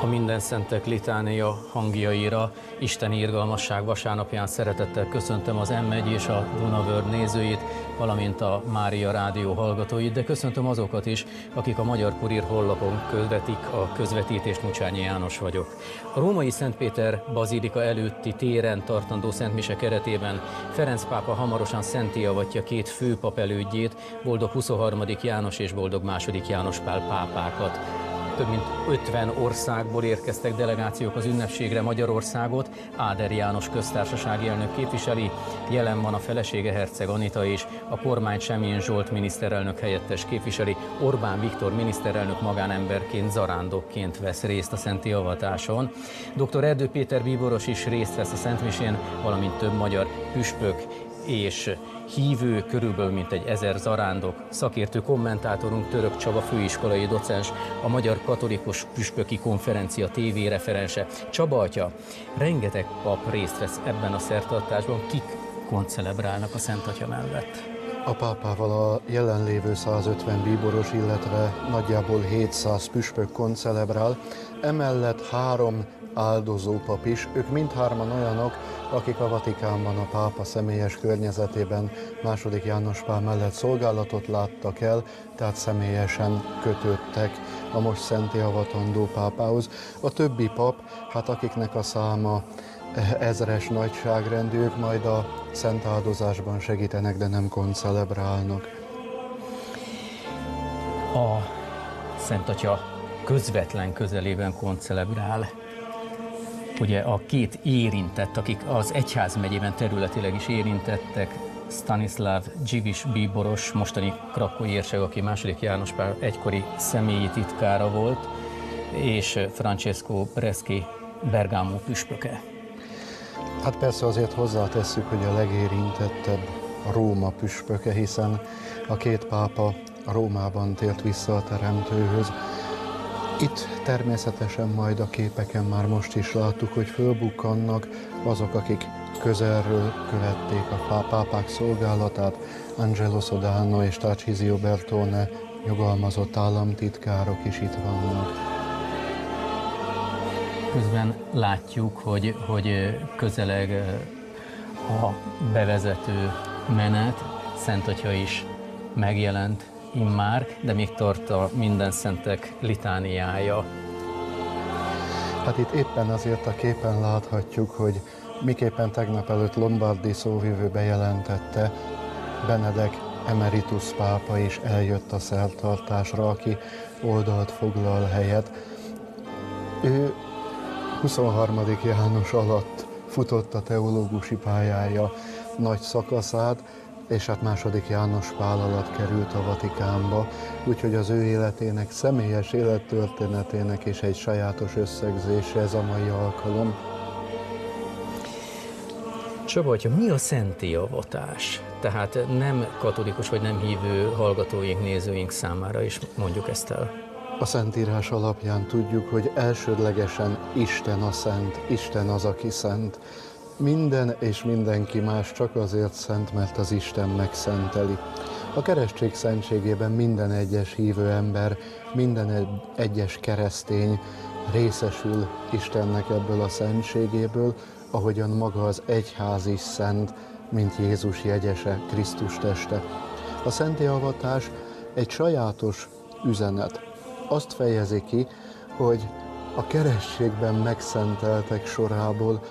A Mindenszentek litánia hangjaira Isten irgalmasság vasárnapján szeretettel köszöntöm az M1 és a Dunavörd nézőit, valamint a Mária Rádió hallgatóit, de köszöntöm azokat is, akik a Magyar Kurír honlapon követik a közvetítést. Mucsányi János vagyok. A római Szent Péter bazilika előtti téren tartandó szentmise keretében Ferenc pápa hamarosan szentté avatja két főpap elődjét, boldog 23. János és boldog II. János Pál pápákat. Több mint 50 országból érkeztek delegációk az ünnepségre. Magyarországot Áder János köztársasági elnök képviseli, jelen van a felesége, Herceg Anita is, a kormányt Semjén Zsolt miniszterelnök helyettes képviseli, Orbán Viktor miniszterelnök magánemberként, zarándokként vesz részt a szenti avatáson. Dr. Erdő Péter bíboros is részt vesz a szentmisén, valamint több magyar püspök és hívő, körülbelül mintegy 1000 zarándok. Szakértő kommentátorunk Török Csaba főiskolai docens, a Magyar Katolikus Püspöki Konferencia TV referense. Csaba atya, rengeteg pap részt vesz ebben a szertartásban. Kik koncelebrálnak a Szent Atya mellett? A pápával a jelenlévő 150 bíboros, illetve nagyjából 700 püspök koncelebrál, emellett 3 áldozópap is, ők mindhárman olyanok, akik a Vatikánban a pápa személyes környezetében II. János Pál mellett szolgálatot láttak el, tehát személyesen kötődtek a most szentté avatandó pápához. A többi pap, hát akiknek a száma ezres nagyságrendű, ők majd a szent áldozásban segítenek, de nem koncelebrálnak. A Szent Atya közvetlen közelében koncelebrál. Ugye a két érintett, akik az egyházmegyében területileg is érintettek, Stanislav Dziwisz bíboros, mostani krakói érsek, aki II. János Pál egykori személyi titkára volt, és Francesco Bresci Bergamo püspöke. Hát persze azért hozzátesszük, hogy a legérintettebb a Róma püspöke, hiszen a két pápa Rómában tért vissza a Teremtőhöz. Itt természetesen majd a képeken már most is láttuk, hogy fölbukkannak azok, akik közelről követték a pápák szolgálatát, Angelo Sodano és Tarcisio Bertone nyugalmazott államtitkárok is itt vannak. Közben látjuk, hogy közeleg a bevezető menet, Szent Atya is megjelent immár, de még tart a Mindenszentek litániája. Hát itt éppen azért a képen láthatjuk, hogy miképpen tegnap előtt Lombardi szóvivő bejelentette, Benedek emeritus pápa is eljött a szertartásra, aki oldalt foglal helyet. Ő 23. János alatt futott a teológusi pályája nagy szakaszát, és hát II. János Pál alatt került a Vatikánba, úgyhogy az ő életének, személyes élettörténetének is egy sajátos összegzése ez a mai alkalom. Csaba atya, mi a szentté avatás? Tehát nem katolikus vagy nem hívő hallgatóink, nézőink számára is mondjuk ezt el. A Szentírás alapján tudjuk, hogy elsődlegesen Isten a szent, Isten az, aki szent. Minden és mindenki más csak azért szent, mert az Isten megszenteli. A keresztség szentségében minden egyes hívő ember, minden egyes keresztény részesül Istennek ebből a szentségéből, ahogyan maga az egyház is szent, mint Jézus jegyese, Krisztus teste. A szentté avatás egy sajátos üzenet. Azt fejezi ki, hogy a keresztségben megszenteltek sorából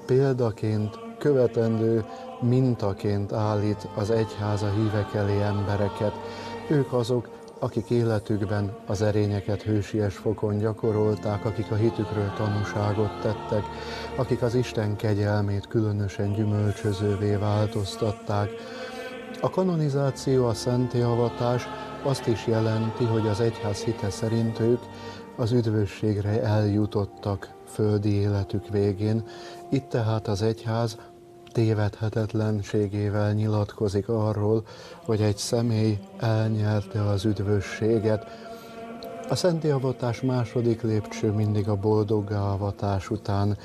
példaként, követendő mintaként állít az egyház a hívek elé embereket. Ők azok, akik életükben az erényeket hősies fokon gyakorolták, akik a hitükről tanúságot tettek, akik az Isten kegyelmét különösen gyümölcsözővé változtatták. A kanonizáció, a szentté avatás azt is jelenti, hogy az egyház hite szerint ők az üdvösségre eljutottak földi életük végén. Itt tehát az egyház tévedhetetlenségével nyilatkozik arról, hogy egy személy elnyerte az üdvösséget. A szentté avatás második lépcső mindig a boldoggá avatás után,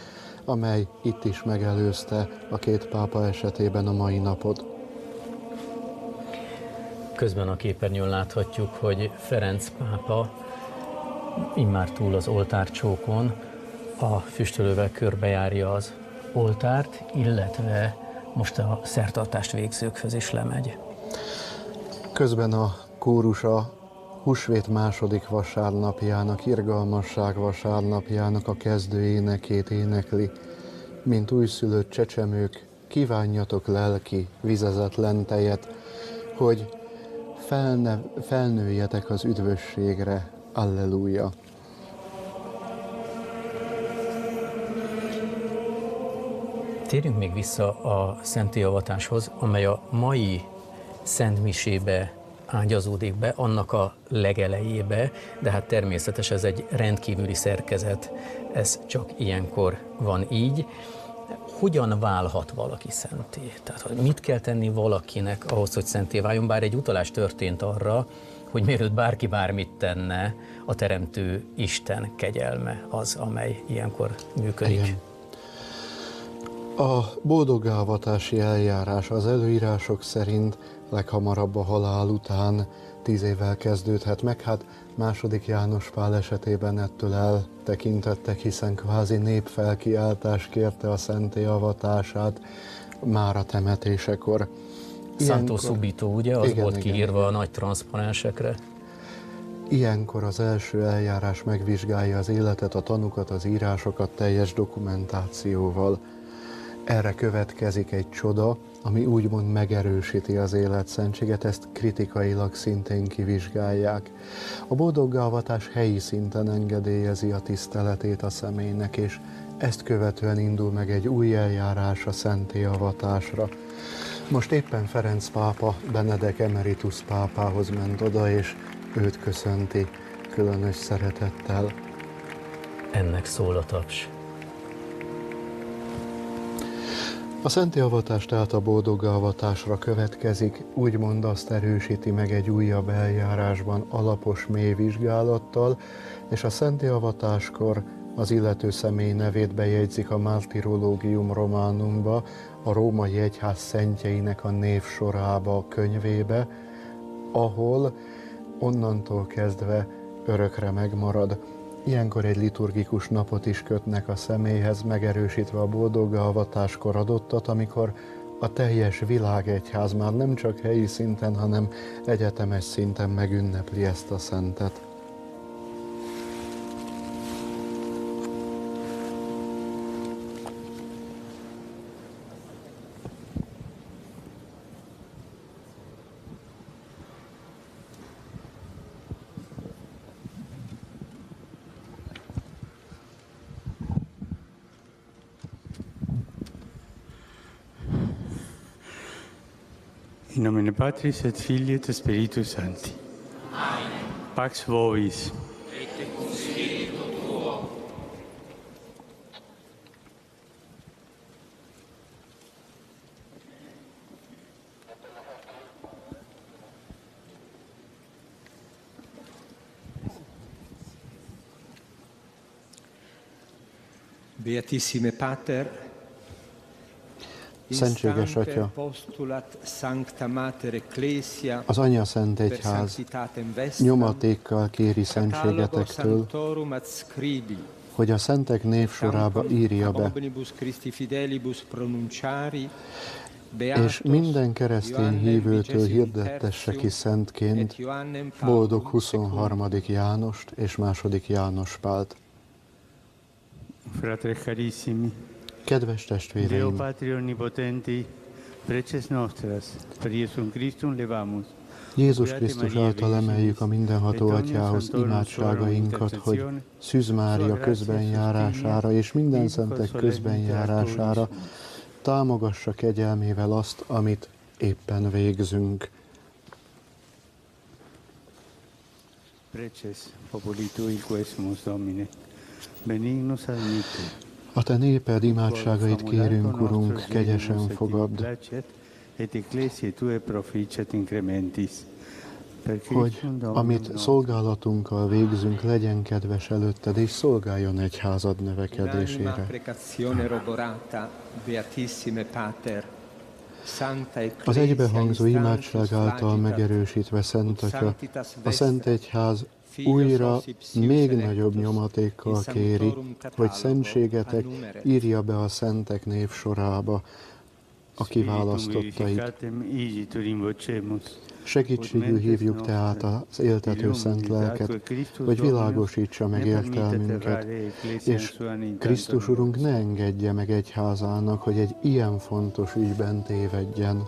amely itt is megelőzte a két pápa esetében a mai napot. Közben a képernyőn láthatjuk, hogy Ferenc pápa immár túl az oltárcsókon, a füstölővel körbejárja az oltárt, illetve most a szertartást végzőkhöz is lemegy. Közben a kórus a húsvét második vasárnapjának, irgalmasság vasárnapjának a kezdő énekét énekli, mint újszülött csecsemők, kívánjatok lelki, vizezetlen tejet, hogy felnőjetek az üdvösségre. Alleluja! Térjünk még vissza a szentélyavatáshoz, amely a mai szentmisébe ágyazódik be, annak a legelejébe, de hát természetesen ez egy rendkívüli szerkezet, ez csak ilyenkor van így. Hogyan válhat valaki szenté? Tehát hogy mit kell tenni valakinek ahhoz, hogy szenté váljon, bár egy utalás történt arra, hogy mielőtt bárki bármit tenne, a Teremtő Isten kegyelme az, amely ilyenkor működik. Igen. A boldoggá-avatási eljárás az előírások szerint leghamarabb a halál után 10 évvel kezdődhet meg, hát II. János Pál esetében ettől eltekintettek, hiszen kvázi népfelkiáltás kérte a szentélyavatását már a temetésekor. Santo Subito, ugye? Az igen, volt kiírva igen. A nagy transzparensekre. Ilyenkor az első eljárás megvizsgálja az életet, a tanukat, az írásokat teljes dokumentációval. Erre következik egy csoda, ami úgymond megerősíti az életszentséget, ezt kritikailag szintén kivizsgálják. A boldoggá-avatás helyi szinten engedélyezi a tiszteletét a személynek, és ezt követően indul meg egy új eljárás a szentélyavatásra. Most éppen Ferenc pápa Benedek Emeritus pápához ment oda, és őt köszönti különös szeretettel. Ennek szól a taps. A szentélyavatás tehát a boldoggá-avatásra következik, úgymond azt erősíti meg egy újabb eljárásban alapos mély vizsgálattal, és a szentéllyavatáskor az illető személy nevét bejegyzik a Martyrologium Romanumba, a római egyház szentjeinek a névsorába, a könyvébe, ahol onnantól kezdve örökre megmarad. Ilyenkor egy liturgikus napot is kötnek a személyhez, megerősítve a boldoggá-avatáskor adottat, amikor a teljes világegyház már nem csak helyi szinten, hanem egyetemes szinten megünnepli ezt a szentet. In nomine Patris et Filii et Spiritus Sancti. Amen. Pax vobis. Et cum spiritu tuo. Beatissime Pater, Szentséges Atya, az Anya Szent Egyház nyomatékkal kéri szentségetektől, hogy a szentek névsorába írja be, és minden keresztény hívőtől hirdettesse ki szentként boldog 23. Jánost és II. János Pált. Fratelli carissimi, Kedves Deo testvéreim! Patri Omnipotenti, preces nostras, per Iesum Christum levamus. Jézus Krisztus által emeljük a mindenható Atyához imádságainkat, hogy Szűz Mária közbenjárására és minden szentek közbenjárására támogassa kegyelmével azt, amit éppen végzünk. Preces populi tui quesumus Domine, benignus admitte. A Te néped imádságait kérünk, Urunk, kegyesen fogadd, Et ecclesiae tue proficiat incrementis. hogy amit szolgálatunkkal végzünk, legyen kedves előtted, és szolgáljon egyházad növekedésére. Az egybehangzó imádság által megerősítve Szent Atya, a Szent Egyház újra még nagyobb nyomatékkal kéri, hogy szentségetek írja be a szentek névsorába a kiválasztottait. Segítségül hívjuk tehát az éltető szent lelket, hogy világosítsa meg értelmünket, és Krisztus Urunk ne engedje meg egyházának, hogy egy ilyen fontos ügyben tévedjen.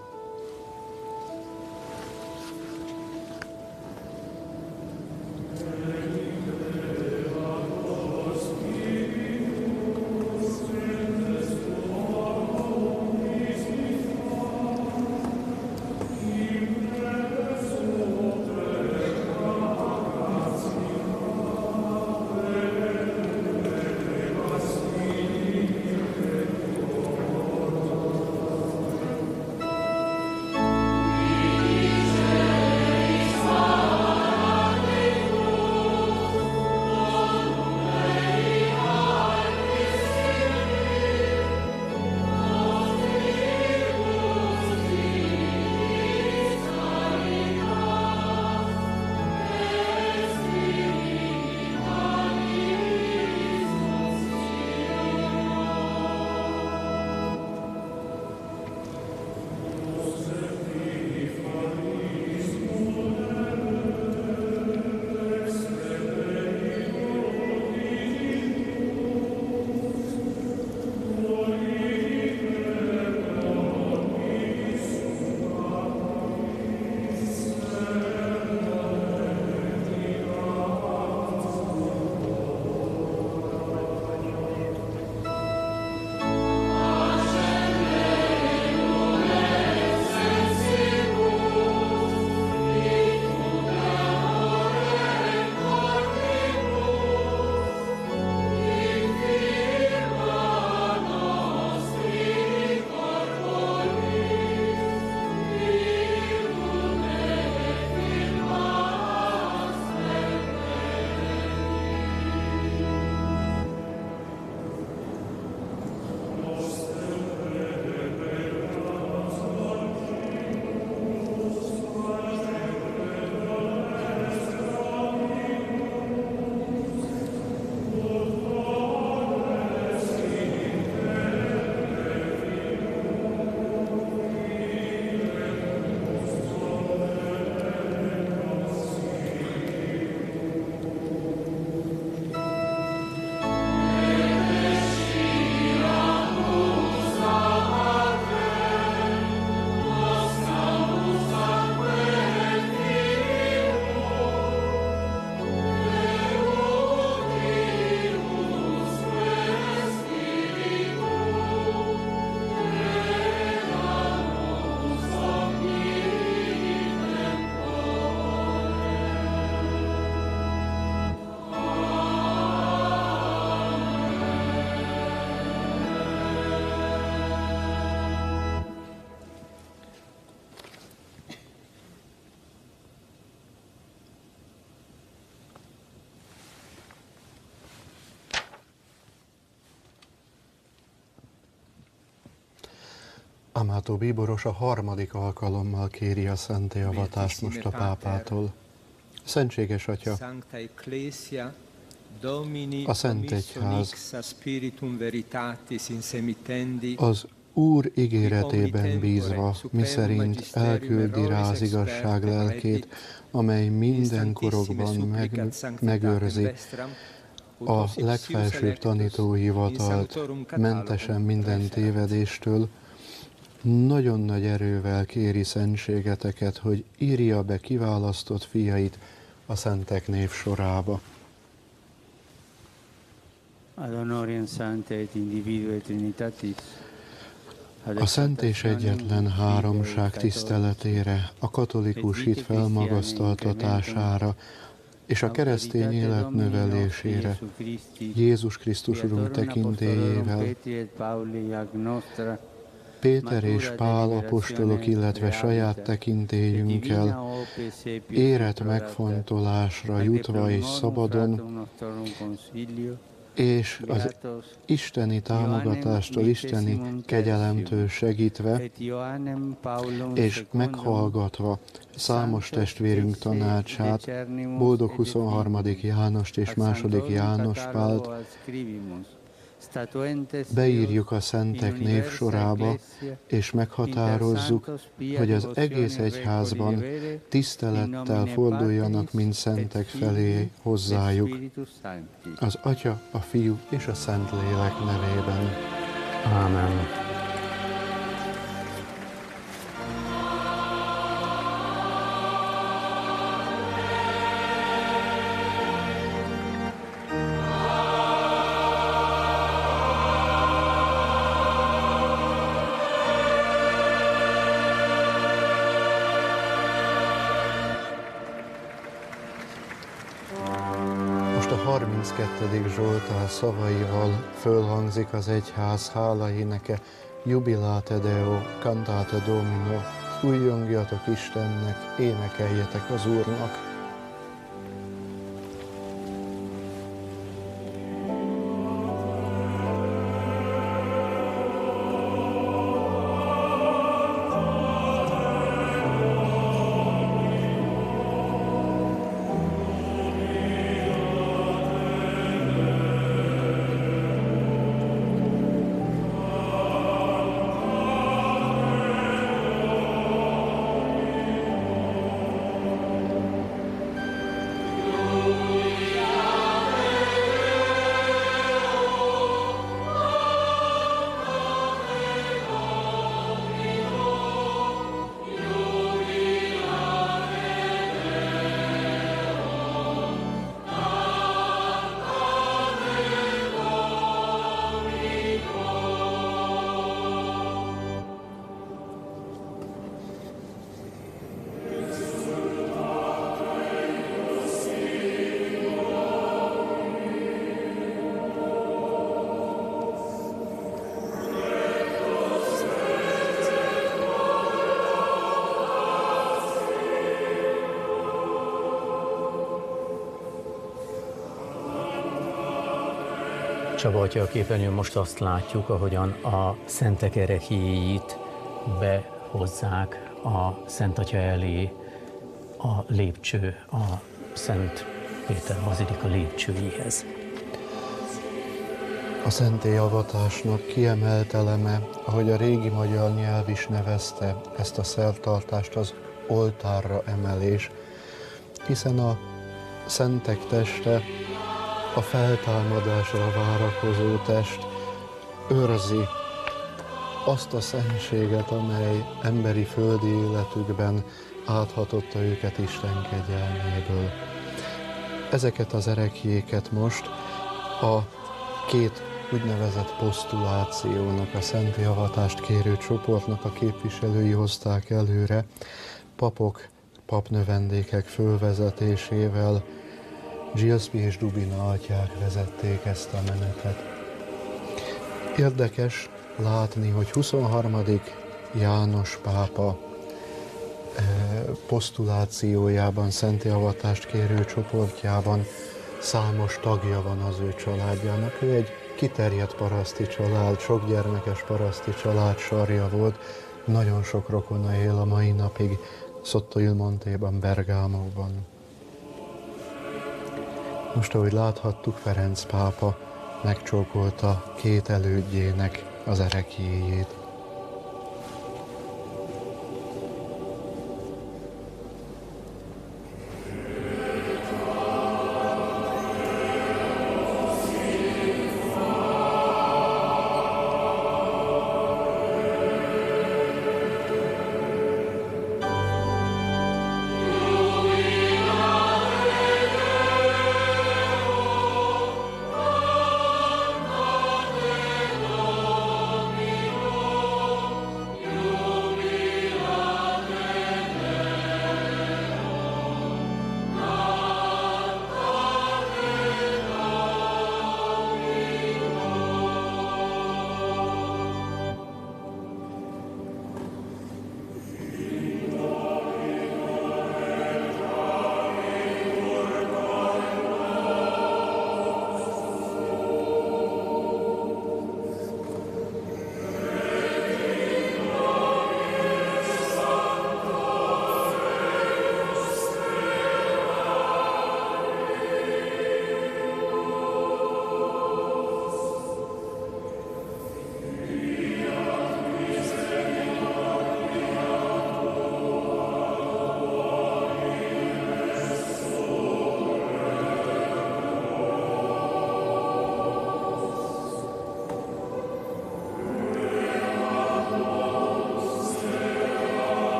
Amátó bíboros a harmadik alkalommal kéri a szenté avatást most a pápától. Szentséges Atya, a Szent Egyház az Úr ígéretében bízva, miszerint elküldi rá az igazság lelkét, amely minden korokban megőrzi a legfelsőbb tanítóhivatalt, mentesen minden tévedéstől, nagyon nagy erővel kéri szentségeteket, hogy írja be kiválasztott fiait a szentek névsorába. A szent és egyetlen háromság tiszteletére, a katolikus hit felmagasztaltatására és a keresztény élet növelésére, Jézus Krisztus Urunk tekintélyével, Péter és Pál apostolok, illetve saját tekintélyünkkel, érett megfontolásra jutva és szabadon, és az isteni támogatástól, isteni kegyelemtől segítve, és meghallgatva számos testvérünk tanácsát, boldog 23. Jánost és 2. János Pált, beírjuk a szentek névsorába, és meghatározzuk, hogy az egész egyházban tisztelettel forduljanak mind szentek felé hozzájuk, az Atya, a Fiú és a Szentlélek nevében. Ámen. Most a 32. Zsoltár szavaival fölhangzik az egyház hálaéneke, Jubilate Deo, Cantate Domino, újjongjatok Istennek, énekeljetek az Úrnak. Csaba atya, a képernyőn most azt látjuk, ahogyan a szentek ereklyéit behozzák a Szent Atya elé a lépcső, a Szent Péter bazilika lépcsőjéhez. A szentélyavatásnak kiemelt eleme, ahogy a régi magyar nyelv is nevezte ezt a szertartást, az oltárra emelés, hiszen a szentek teste, a feltámadásra várakozó test őrzi azt a szentséget, amely emberi földi életükben áthatotta őket Isten kegyelméből. Ezeket az ereklyéket most a két úgynevezett posztulációnak, a szentélyavatást kérő csoportnak a képviselői hozták előre, papok, papnövendékek fölvezetésével. Gillespie és Dubina atyák vezették ezt a menetet. Érdekes látni, hogy 23. János pápa posztulációjában, szentélyavatást kérő csoportjában számos tagja van az ő családjának. Ő egy kiterjedt paraszti család, sokgyermekes paraszti család sarja volt, nagyon sok rokona él a mai napig Sotto il Montéban, Bergámóban. Most, ahogy láthattuk, Ferenc pápa megcsókolta két elődjének az ereklyéjét.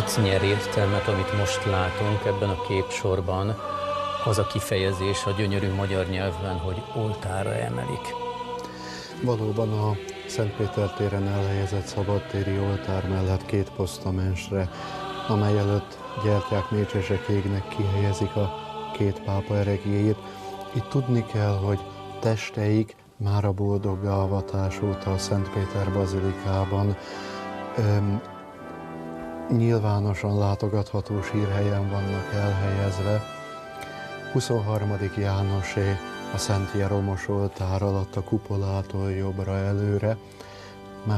itt nyer értelmet, amit most látunk ebben a képsorban, az a kifejezés a gyönyörű magyar nyelvben, hogy oltárra emelik. Valóban a Szent Péter téren elhelyezett szabadtéri oltár mellett 2 posztamentsre, amely előtt gyertyák, mécsesek égnek, kihelyezik a 2 pápa ereklyéjét. Itt tudni kell, hogy testeik már a boldoggá avatás óta a Szent Péter bazilikában nyilvánosan látogatható sírhelyen vannak elhelyezve. 23. Jánosé a Szent Jeromos oltár alatt a kupolától jobbra előre,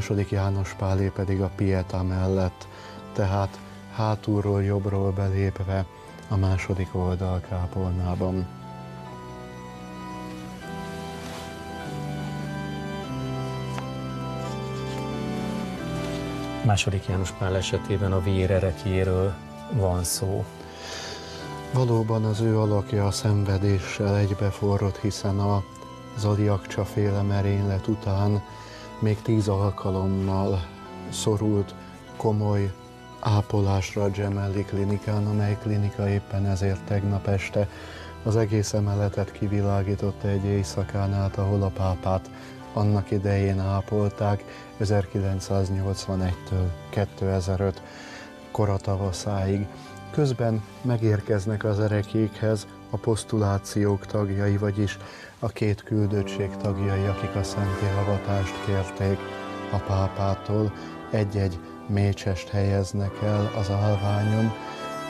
II. János Pálé pedig a Pietà mellett, tehát hátulról jobbról belépve a második oldalkápolnában. II. János Pál esetében a vérerekjéről van szó. Valóban az ő alakja a szenvedéssel egybeforrott, hiszen a Zaliakcsa féle merénylet után még 10 alkalommal szorult komoly ápolásra a Gemelli klinikán, amely klinika éppen ezért tegnap este az egész emeletet kivilágította egy éjszakán át, ahol a pápát annak idején ápolták 1981-től 2005 koratavaszáig. Közben megérkeznek az ereklyékhez a posztulációk tagjai, vagyis a 2 küldöttség tagjai, akik a szentélyavatást kérték a pápától. Egy-egy mécsest helyeznek el az állványon,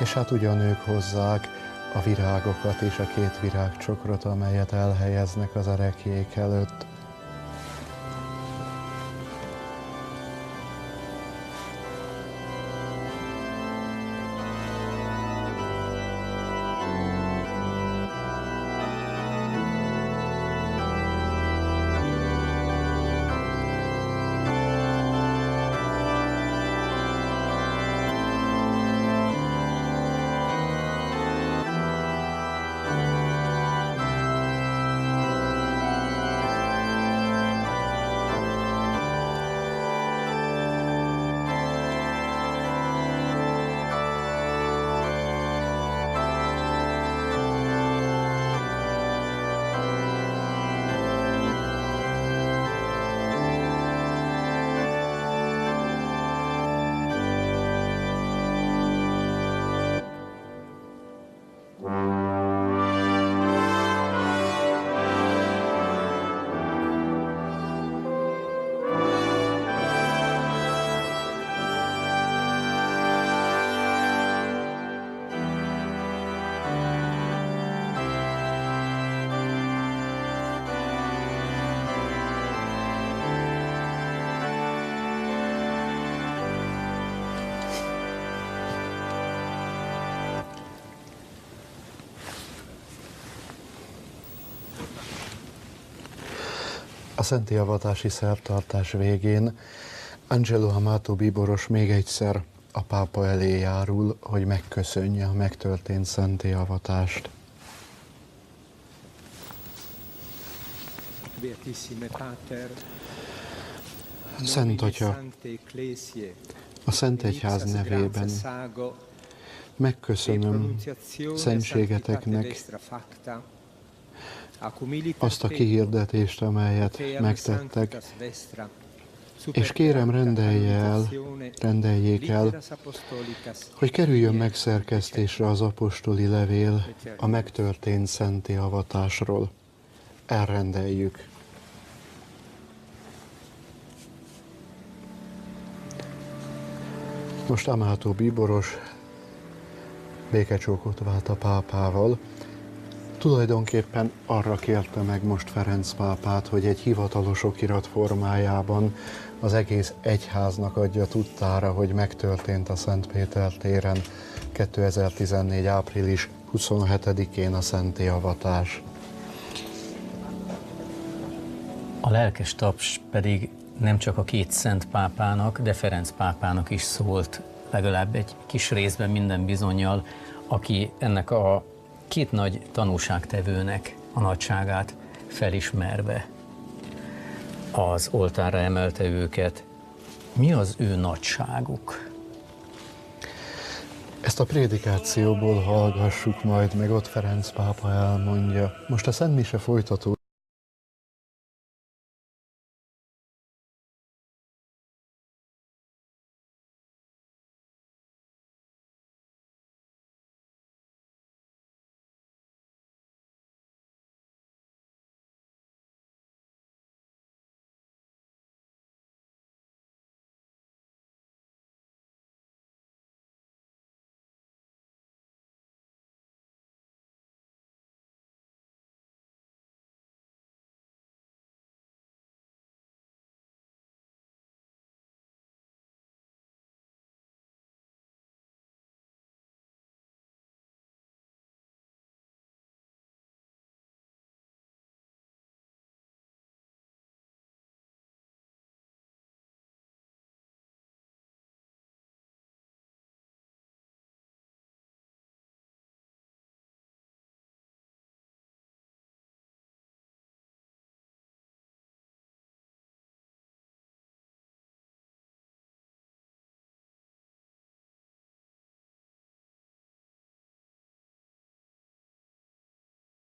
és hát ugyan ők hozzák a virágokat és a 2 virágcsokrot, amelyet elhelyeznek az ereklyék előtt. A szentélyavatási szertartás végén Angelo Amato bíboros még egyszer a pápa elé járul, hogy megköszönje a megtörtént szentélyavatást. Szent Atya, a Szent Egyház nevében megköszönöm szentségeteknek azt a kihirdetést, amelyet megtettek, és kérem rendeljék el, hogy kerüljön megszerkesztésre az apostoli levél a megtörtént szentélyavatásról. Elrendeljük. Most Amato bíboros békecsókot vált a pápával. Tulajdonképpen arra kérte meg most Ferenc pápát, hogy egy hivatalos okirat formájában az egész egyháznak adja tudtára, hogy megtörtént a Szent Péter téren 2014. április 27-én a szentélyavatás. A lelkes taps pedig nem csak a 2 szent pápának, de Ferenc pápának is szólt, legalább egy kis részben minden bizonnyal, aki ennek a 2 nagy tanúságtevőnek a nagyságát felismerve az oltárra emelte őket. Mi az ő nagyságuk? Ezt a prédikációból hallgassuk majd, meg ott Ferenc pápa elmondja. Most a Szent Mise folytatódik.